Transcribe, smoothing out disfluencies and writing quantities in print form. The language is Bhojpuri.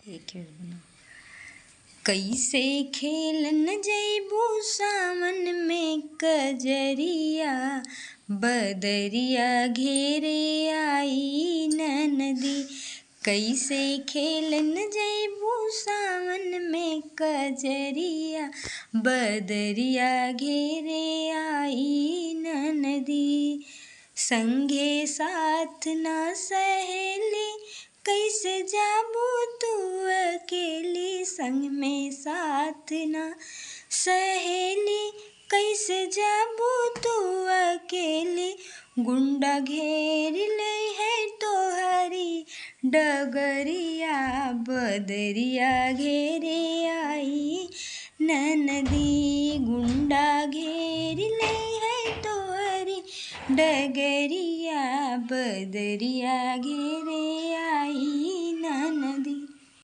एक बना कैसे खेलन जैबू सावन में कजरिया बदरिया घेरे आई ननदी। कैसे खेलन जैबू सावन में कजरिया बदरिया घेरे आई ननदी। संगे साथ ना सहेली कैसे जाबू तू अकेली। संग में साथ ना सहेली कैसे जाबू तू अकेली। गुंडा घेर ले है तोहरी डगरिया बदरिया घेरे आई ननदी। गुंडा घेर ले है तोहरी डगरिया बदरिया घेरे आई ननदी।